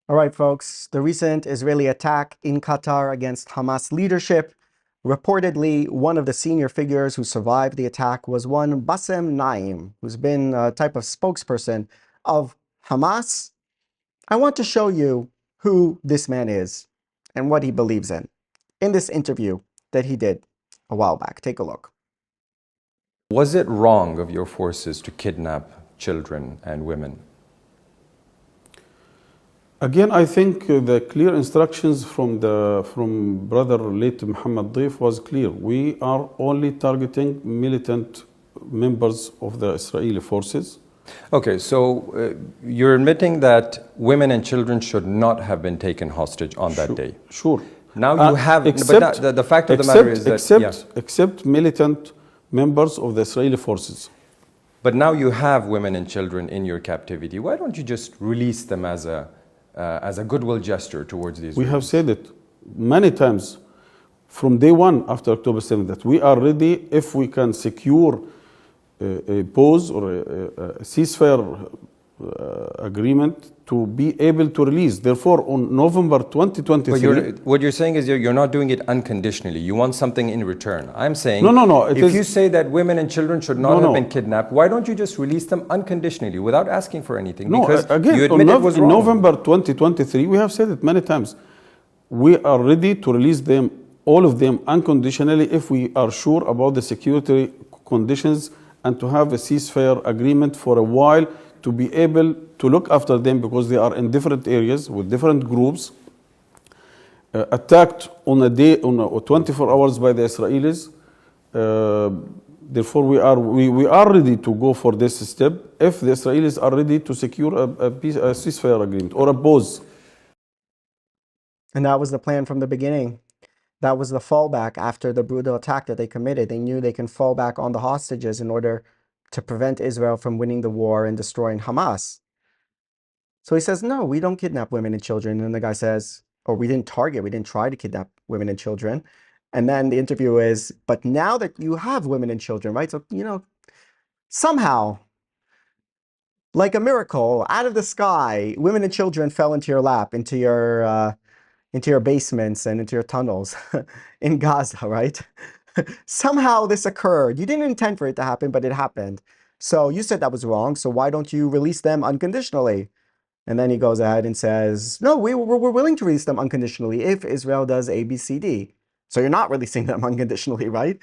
All right, folks, the recent Israeli attack in Qatar against Hamas leadership. Reportedly, one of the senior figures who survived the attack was one Bassem Naim, who's been a type of spokesperson of Hamas. I want to show you who this man is and what he believes in this interview that he did a while back. Take a look. Was it wrong of your forces to kidnap children and women? Again, I think the clear instructions from brother late Muhammad Deif was clear. We are only targeting militant members of the Israeli forces. Okay, so you're admitting that women and children should not have been taken hostage on that day. Sure. Now you have, except, but the fact of the matter is that except militant members of the Israeli forces. But now you have women and children in your captivity. Why don't you just release them as a goodwill gesture towards the Israelis? We have said it many times from day one after October 7th that we are ready if we can secure a pause or a ceasefire agreement to be able to release. Therefore, on November 2023... But what you're saying is you're not doing it unconditionally. You want something in return. I'm saying, no. If you say that women and children should not have been kidnapped, why don't you just release them unconditionally without asking for anything? No, because again, you admit it was wrong. in November 2023, we have said it many times. We are ready to release them, all of them, unconditionally if we are sure about the security conditions and to have a ceasefire agreement for a while to be able to look after them because they are in different areas with different groups, attacked on a day, on 24 hours by the Israelis. Therefore, we are ready to go for this step if the Israelis are ready to secure a ceasefire agreement or a pause. And that was the plan from the beginning. That was the fallback after the brutal attack that they committed. They knew they can fall back on the hostages in order to prevent Israel from winning the war and destroying Hamas. So he says, no, we don't kidnap women and children. And the guy says, or we didn't try to kidnap women and children. And then the interview is, but now that you have women and children, right? So, somehow, like a miracle, out of the sky, women and children fell into your lap, into your basements and into your tunnels in Gaza, right? Somehow this occurred. You didn't intend for it to happen, but it happened. So you said that was wrong. So why don't you release them unconditionally? And then he goes ahead and says, no, we're willing to release them unconditionally if Israel does A, B, C, D. So you're not releasing them unconditionally, right?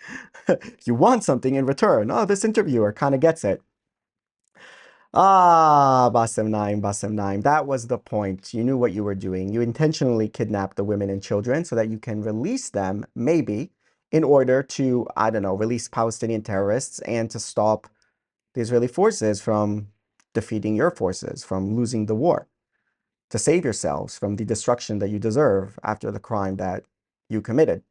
You want something in return. Oh, this interviewer kind of gets it. Bassem Naim. That was the point. You knew what you were doing. You intentionally kidnapped the women and children so that you can release them, maybe, in order to, I don't know, release Palestinian terrorists and to stop the Israeli forces from defeating your forces, from losing the war, to save yourselves from the destruction that you deserve after the crime that you committed.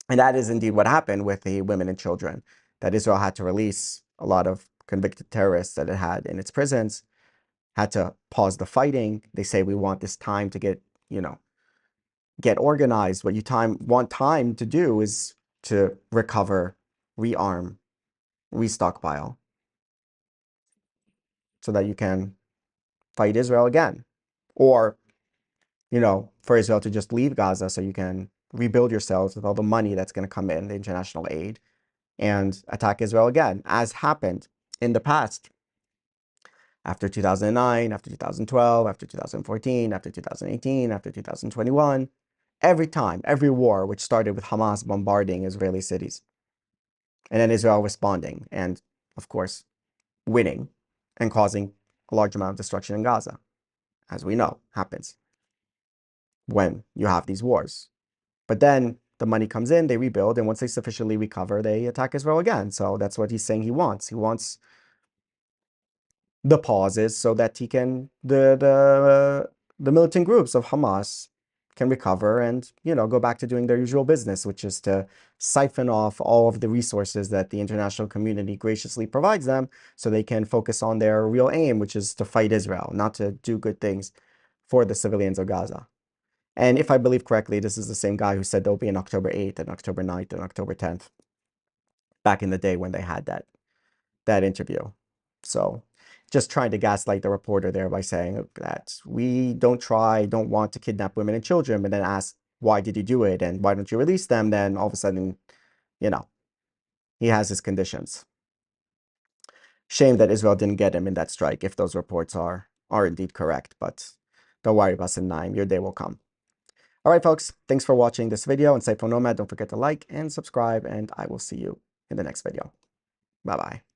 And that is indeed what happened with the women and children, that Israel had to release a lot of convicted terrorists that it had in its prisons, had to pause the fighting. They say we want this time to get organized. What you want time to do is to recover, rearm, restockpile, so that you can fight Israel again. Or, for Israel to just leave Gaza so you can rebuild yourselves with all the money that's going to come in, the international aid, and attack Israel again, as happened in the past. After 2009, after 2012, after 2014, after 2018, after 2021, every time, every war, which started with Hamas bombarding Israeli cities, and then Israel responding, and of course, winning and causing a large amount of destruction in Gaza, as we know, happens when you have these wars. But then the money comes in, they rebuild, and once they sufficiently recover, they attack Israel again. So that's what he's saying he wants. He wants the pauses so that he can the militant groups of Hamas can recover and go back to doing their usual business, which is to siphon off all of the resources that the international community graciously provides them so they can focus on their real aim, which is to fight Israel, not to do good things for the civilians of Gaza. And if I believe correctly, this is the same guy who said there'll be an October 8th and October 9th and October 10th back in the day when they had that interview. So just trying to gaslight the reporter there by saying that we don't want to kidnap women and children, but then ask, why did you do it? And why don't you release them? Then all of a sudden, you know, he has his conditions. Shame that Israel didn't get him in that strike if those reports are indeed correct, but don't worry, Basim Naim, your day will come. All right, folks, thanks for watching this video. And Saiful Nomad, don't forget to like and subscribe, and I will see you in the next video. Bye-bye.